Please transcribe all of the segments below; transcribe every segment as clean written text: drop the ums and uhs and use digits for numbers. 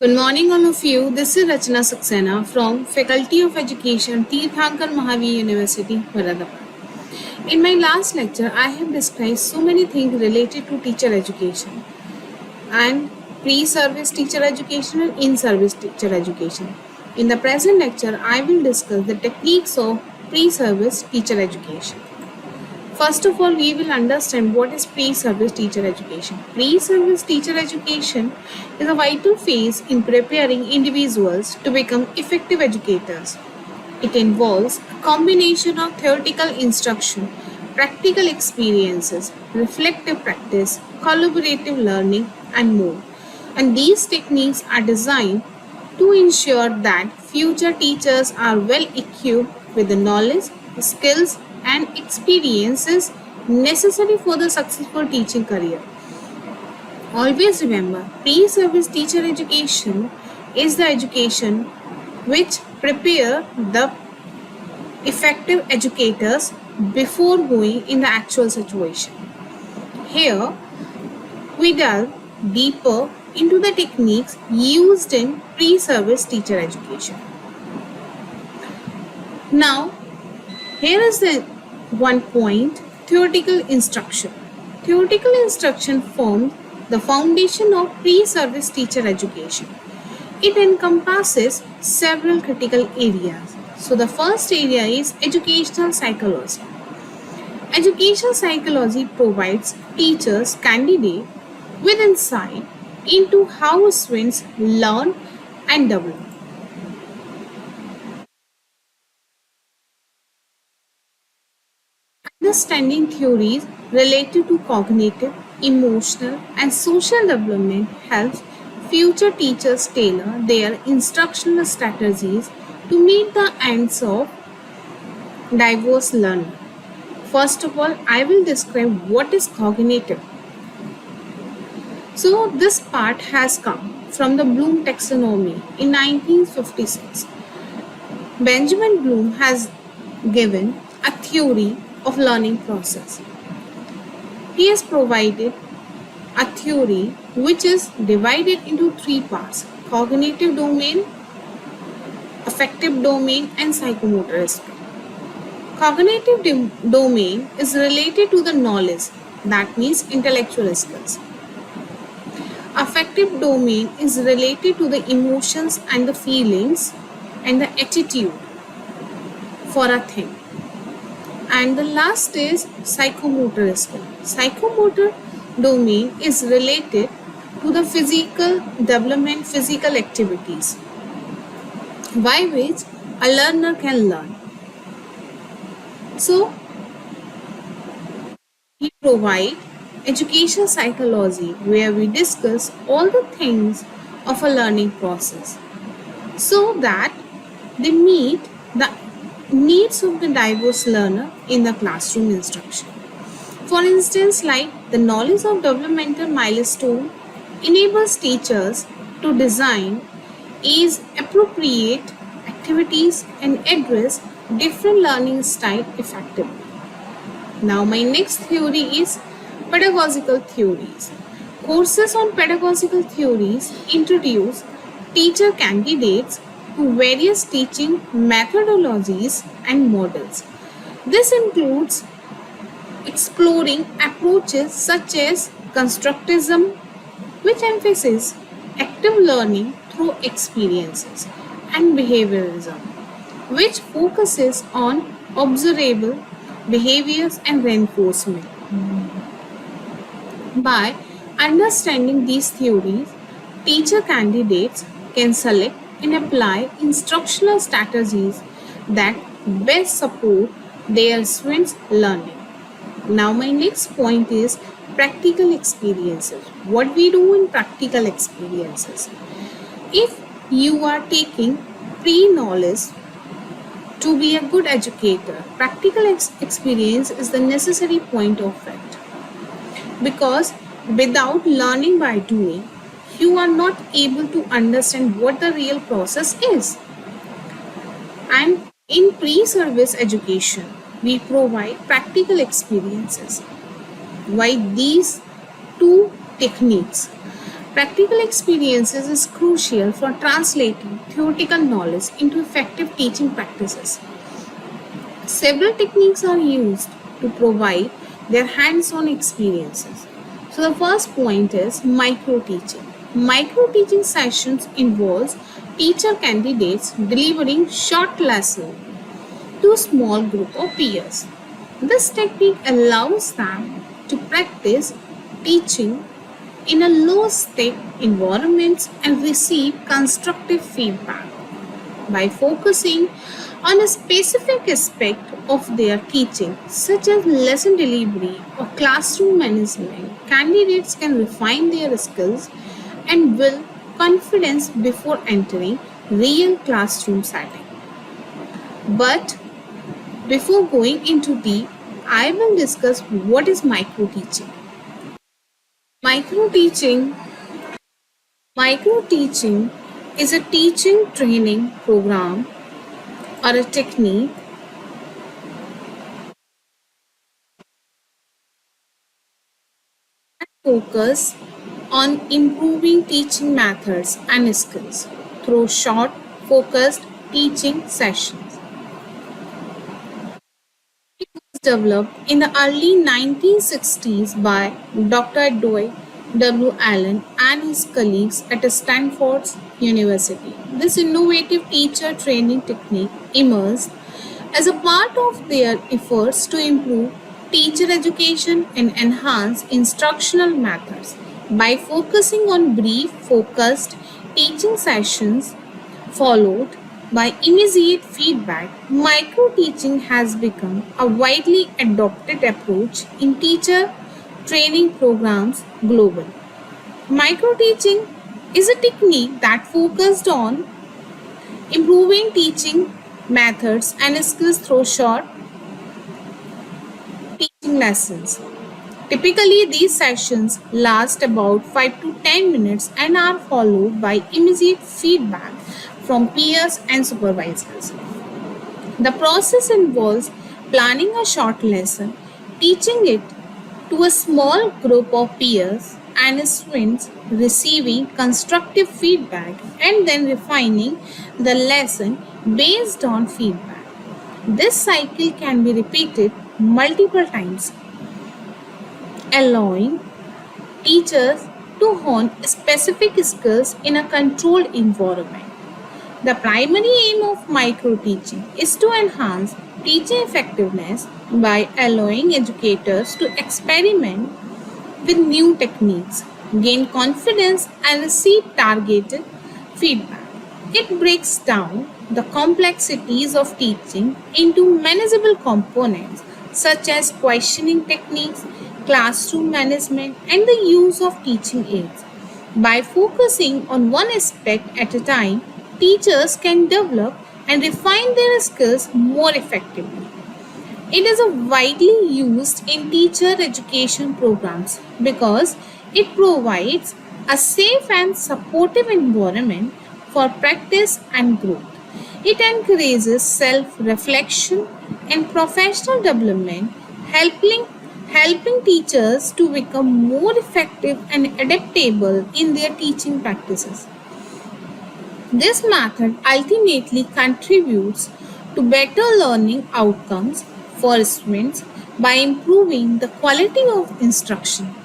Good morning, all of you. This is Rachna Saxena from Faculty of Education, Tirthankar Mahavir University, Faridabad. In my last lecture, I have described so many things related to teacher education and pre-service teacher education and in-service teacher education. In the present lecture, I will discuss the techniques of pre-service teacher education. First of all, we will understand what is pre-service teacher education. Pre-service teacher education is a vital phase in preparing individuals to become effective educators. It involves a combination of theoretical instruction, practical experiences, reflective practice, collaborative learning, and more. And these techniques are designed to ensure that future teachers are well equipped with the knowledge, skills, and experiences necessary for the successful teaching career. Always remember, pre-service teacher education is the education which prepare the effective educators before going in the actual situation. Here, we delve deeper into the techniques used in pre-service teacher education. Now, here is the one point: theoretical instruction. Theoretical instruction forms the foundation of pre-service teacher education. It encompasses several critical areas. So the first area is educational psychology. Educational psychology provides teachers, candidates with insight into how students learn and develop. Understanding theories related to cognitive, emotional, and social development helps future teachers tailor their instructional strategies to meet the ends of diverse learning. First of all, I will describe what is cognitive. So, this part has come from the Bloom taxonomy in 1956. Benjamin Bloom has given a theory of learning process. He has provided a theory which is divided into three parts: cognitive domain, affective domain, and psychomotor aspect. Cognitive domain is related to the knowledge, that means intellectual skills. Affective domain is related to the emotions and the feelings and the attitude for a thing. And the last is psychomotor skill. Psychomotor domain is related to the physical development, physical activities by which a learner can learn. So, we provide education psychology where we discuss all the things of a learning process so that they meet the needs of the diverse learner in the classroom instruction. For instance, like the knowledge of developmental milestone enables teachers to design age appropriate activities and address different learning style effectively. Now, my next theory is pedagogical theories. Courses on pedagogical theories introduce teacher candidates to various teaching methodologies and models. This includes exploring approaches such as constructivism, which emphasizes active learning through experiences, and behaviorism, which focuses on observable behaviors and reinforcement. By understanding these theories, teacher candidates can select and apply instructional strategies that best support their students' learning. Now, my next point is practical experiences. What we do in practical experiences. If you are taking pre-knowledge to be a good educator, practical experience is the necessary point of fact. Because without learning by doing, you are not able to understand what the real process is. And in pre-service education, we provide practical experiences. Why these two techniques? Practical experiences is crucial for translating theoretical knowledge into effective teaching practices. Several techniques are used to provide their hands-on experiences. So the first point is micro-teaching. Micro-teaching sessions involves teacher candidates delivering short lessons to a small group of peers. This technique allows them to practice teaching in a low-stake environments and receive constructive feedback. By focusing on a specific aspect of their teaching, such as lesson delivery or classroom management, candidates can refine their skills and build confidence before entering real classroom setting. But before going into deep, I will discuss what is micro teaching. Micro teaching Micro teaching is a teaching training program or a technique that focus on improving teaching methods and skills through short, focused teaching sessions. It was developed in the early 1960s by Dr. Dwight W. Allen and his colleagues at Stanford University. This innovative teacher training technique emerged as a part of their efforts to improve teacher education and enhance instructional methods. By focusing on brief, focused teaching sessions followed by immediate feedback, micro teaching has become a widely adopted approach in teacher training programs globally. Micro teaching is a technique that focused on improving teaching methods and skills through short teaching lessons. Typically, these sessions last about 5 to 10 minutes and are followed by immediate feedback from peers and supervisors. The process involves planning a short lesson, teaching it to a small group of peers and students, receiving constructive feedback, and then refining the lesson based on feedback. This cycle can be repeated multiple times, allowing teachers to hone specific skills in a controlled environment. The primary aim of micro teaching is to enhance teaching effectiveness by allowing educators to experiment with new techniques, gain confidence, and receive targeted feedback. It breaks down the complexities of teaching into manageable components such as questioning techniques, classroom management, and the use of teaching aids. By focusing on one aspect at a time, teachers can develop and refine their skills more effectively. It is widely used in teacher education programs because it provides a safe and supportive environment for practice and growth. It encourages self reflection and professional development, helping teachers to become more effective and adaptable in their teaching practices. This method ultimately contributes to better learning outcomes for students by improving the quality of instruction.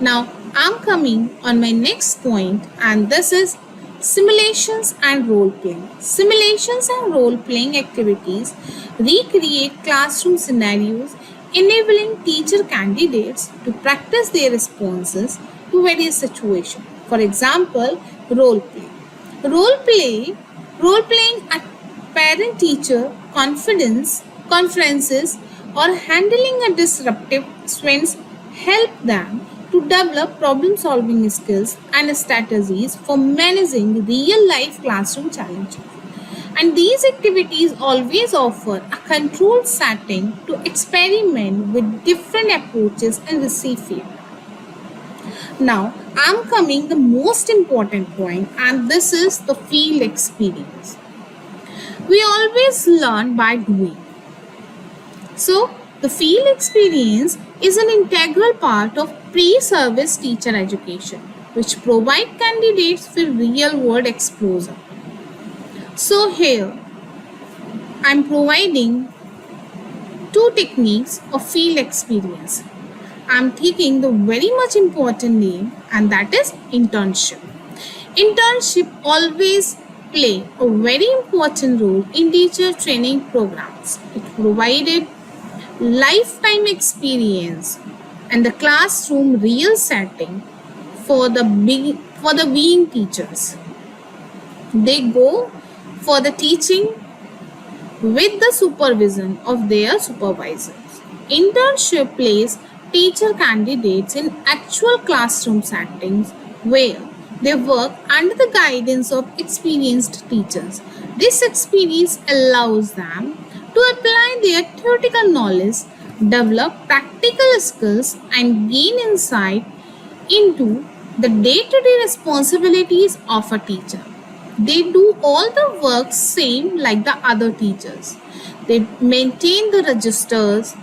Now, I'm coming on my next point, and this is simulations and role playing. Simulations and role playing activities recreate classroom scenarios, enabling teacher candidates to practice their responses to various situations. For example, role play. Role play, role playing at parent teacher confidence conferences or handling a disruptive events help them to develop problem solving skills and strategies for managing real life classroom challenges. And these activities always offer a controlled setting to experiment with different approaches and receive feedback. Now, I'm coming the most important point, and this is the field experience. We always learn by doing. So, The field experience is an integral part of pre-service teacher education, which provide candidates with real-world exposure. So here, I'm providing two techniques of field experience. I'm taking the very much important name, and that is internship. Internship always play a very important role in teacher training programs. It provided lifetime experience and the classroom real setting for the being teachers. They go for the teaching with the supervision of their supervisors. Internship places teacher candidates in actual classroom settings where they work under the guidance of experienced teachers. This experience allows them to apply their theoretical knowledge, develop practical skills, and gain insight into the day-to-day responsibilities of a teacher. They do all the work same like the other teachers. They maintain the registers,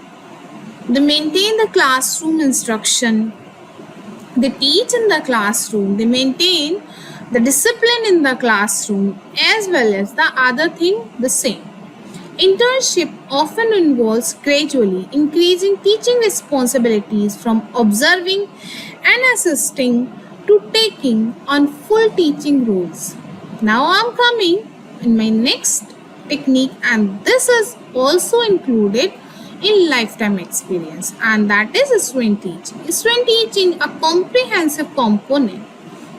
they maintain the classroom instruction, they teach in the classroom, they maintain the discipline in the classroom as well as the other thing the same. Internship often involves gradually increasing teaching responsibilities from observing and assisting to taking on full teaching roles. Now I'm coming in my next technique, and this is also included in lifetime experience, and that is student teaching. Student teaching a comprehensive component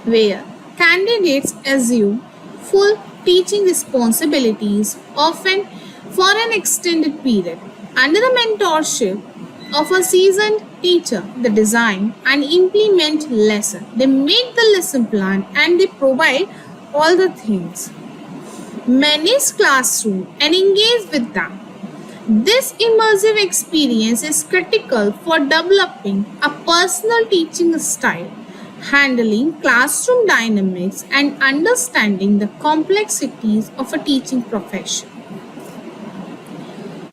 where candidates assume full teaching responsibilities, often for an extended period. Under the mentorship of a seasoned teacher, they design and implement lesson. They make the lesson plan and they provide all the things. Manage classroom and engage with them. This immersive experience is critical for developing a personal teaching style, handling classroom dynamics, and understanding the complexities of a teaching profession.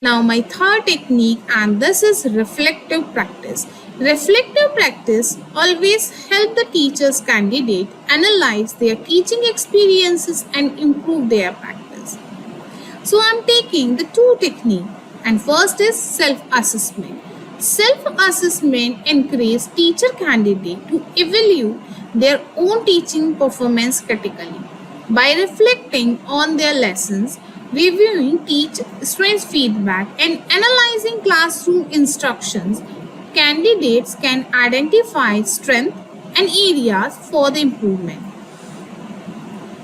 Now my third technique, and this is reflective practice. Reflective practice always help the teacher's candidate analyze their teaching experiences and improve their practice. So I'm taking the two techniques, and first is self-assessment. Self-assessment encourages teacher candidate to evaluate their own teaching performance critically. By reflecting on their lessons, reviewing students' feedback, and analyzing classroom instructions, candidates can identify strengths and areas for the improvement.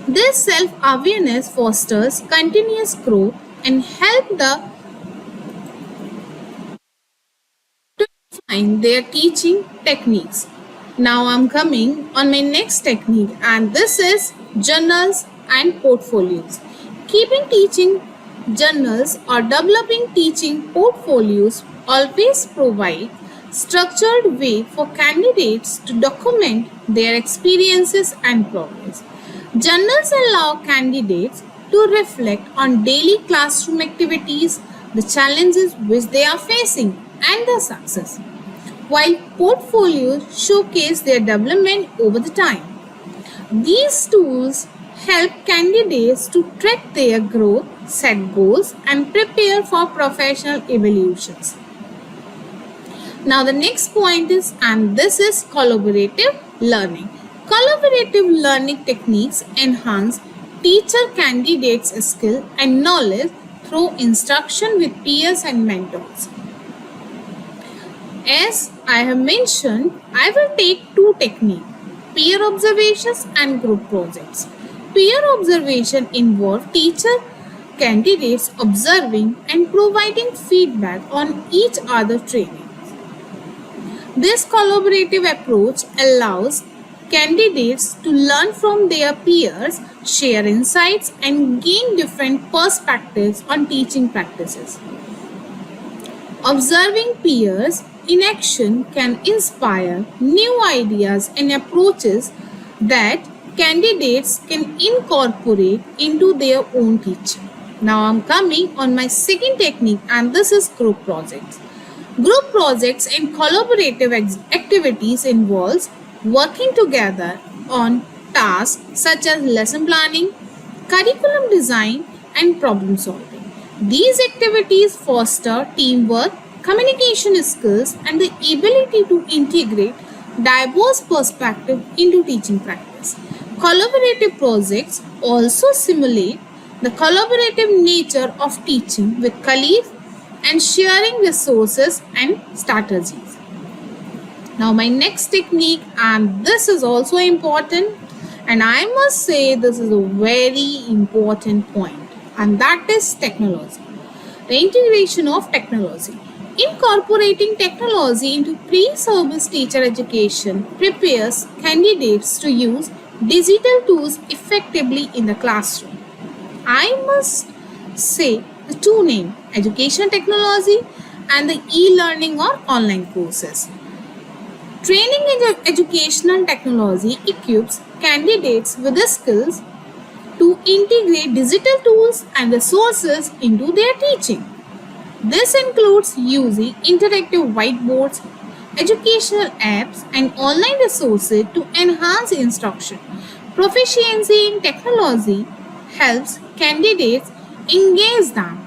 This self-awareness fosters continuous growth and help the to define their teaching techniques. Now I'm coming on my next technique, and this is journals and portfolios. Keeping teaching journals or developing teaching portfolios always provide structured way for candidates to document their experiences and progress. Journals allow candidates to reflect on daily classroom activities, the challenges which they are facing, and their success, while portfolios showcase their development over the time. These tools help candidates to track their growth, set goals, and prepare for professional evaluations. Now the next point is, and this is collaborative learning. Collaborative learning techniques enhance teacher candidates' skill and knowledge through instruction with peers and mentors. As I have mentioned, I will take two techniques, peer observations and group projects. Peer observation involves teacher candidates observing and providing feedback on each other's training. This collaborative approach allows candidates to learn from their peers, share insights, and gain different perspectives on teaching practices. Observing peers in action can inspire new ideas and approaches that candidates can incorporate into their own teaching. Now I'm coming on my second technique, and this is group projects. Group projects and collaborative activities involves working together on tasks such as lesson planning, curriculum design, and problem solving. These activities foster teamwork, communication skills, and the ability to integrate diverse perspectives into teaching practice. Collaborative projects also simulate the collaborative nature of teaching with colleagues and sharing resources and strategies. Now, my next technique, and this is also important, and I must say this is a very important point, and that is technology. The integration of technology. Incorporating technology into pre-service teacher education prepares candidates to use digital tools effectively in the classroom. I must say the two names education technology and the e-learning or online courses. Training in educational technology equips candidates with the skills to integrate digital tools and resources into their teaching. This includes using interactive whiteboards, educational apps, and online resources to enhance instruction. Proficiency in technology helps candidates engage them,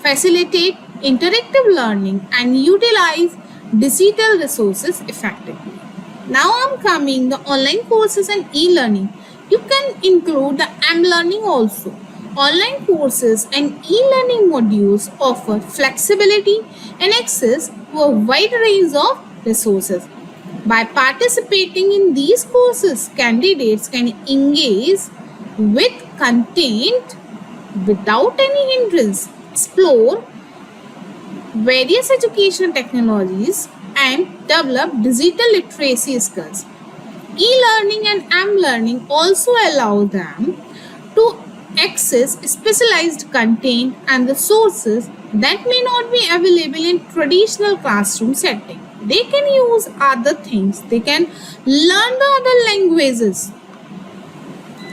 facilitate interactive learning, and utilize digital resources effectively. Now I'm coming the online courses and e-learning. You can include the m-learning also. Online courses and e-learning modules offer flexibility and access to a wide range of resources. By participating in these courses, candidates can engage with content without any hindrance, explore various education technologies, and develop digital literacy skills. E-learning and m-learning also allow them to access specialized content and the sources that may not be available in traditional classroom setting. They can use other things, they can learn the other languages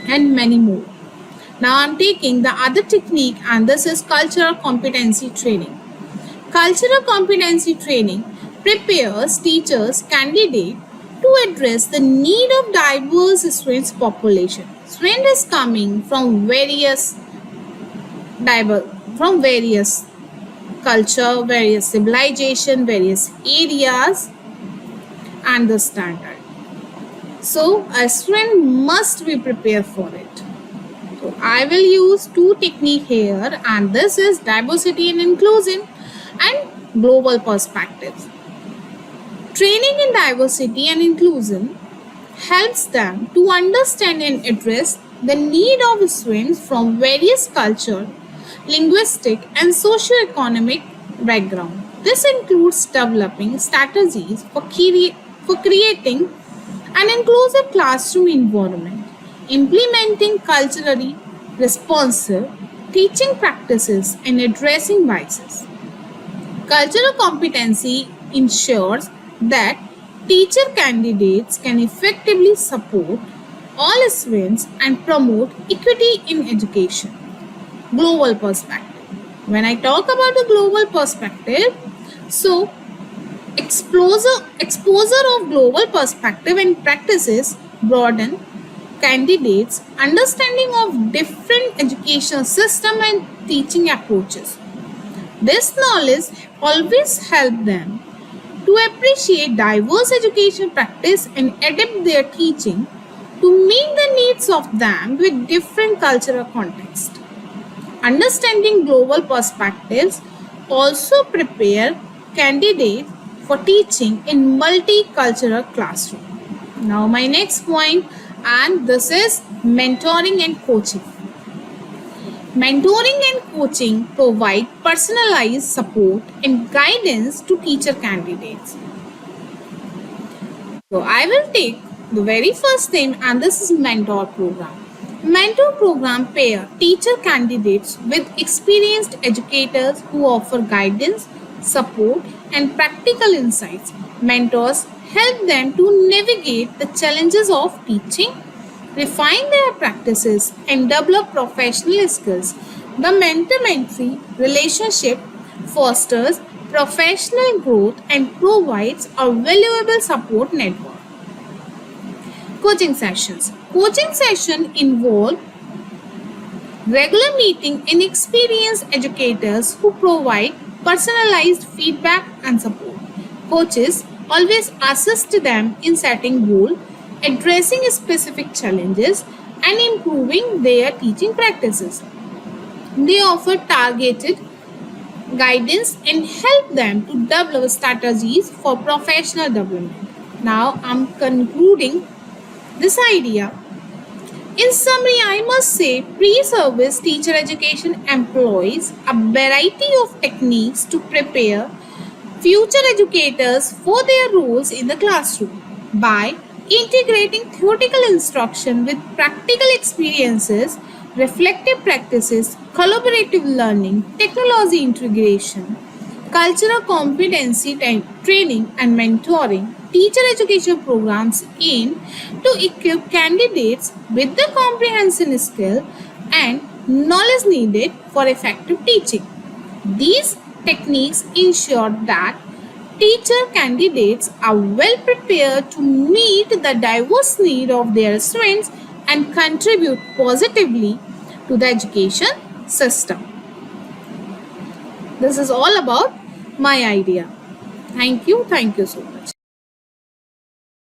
and many more. Now I'm taking the other technique, and this is cultural competency training. Cultural competency training prepares teachers candidate to address the need of diverse students population. Students coming from various culture, various civilization, various areas, and the standard. So a student must be prepared for it. So I will use two techniques here, and this is diversity and inclusion and global perspectives. Training in diversity and inclusion helps them to understand and address the need of students from various culture, linguistic, and socio-economic background. This includes developing strategies for creating an inclusive classroom environment, implementing culturally responsive teaching practices, and addressing biases. Cultural competency ensures that teacher candidates can effectively support all students and promote equity in education. Global perspective. When I talk about the global perspective, so exposure of global perspective and practices broaden candidates' understanding of different educational system and teaching approaches. This knowledge always helps them to appreciate diverse education practice and adapt their teaching to meet the needs of them with different cultural contexts. Understanding global perspectives also prepare candidates for teaching in multicultural classroom. Now my next point, and this is mentoring and coaching. Mentoring and coaching provide personalized support and guidance to teacher candidates. So I will take the very first thing, and this is mentor program. Mentor program pair teacher candidates with experienced educators who offer guidance, support, and practical insights. Mentors help them to navigate the challenges of teaching, refine their practices, and develop professional skills. The mentor-mentee relationship fosters professional growth, and provides a valuable support network. Coaching sessions. Coaching sessions involve regular meeting and experienced educators who provide personalized feedback and support. Coaches always assist them in setting goals, addressing specific challenges, and improving their teaching practices. They offer targeted guidance and help them to develop strategies for professional development. Now I'm concluding this idea. In summary, I must say pre-service teacher education employs a variety of techniques to prepare future educators for their roles in the classroom. By integrating theoretical instruction with practical experiences, reflective practices, collaborative learning, technology integration, cultural competency training, and mentoring, teacher education programs aim to equip candidates with the comprehension skill and knowledge needed for effective teaching. These techniques ensure that teacher candidates are well prepared to meet the diverse needs of their students and contribute positively to the education system. This is all about my idea. Thank you so much.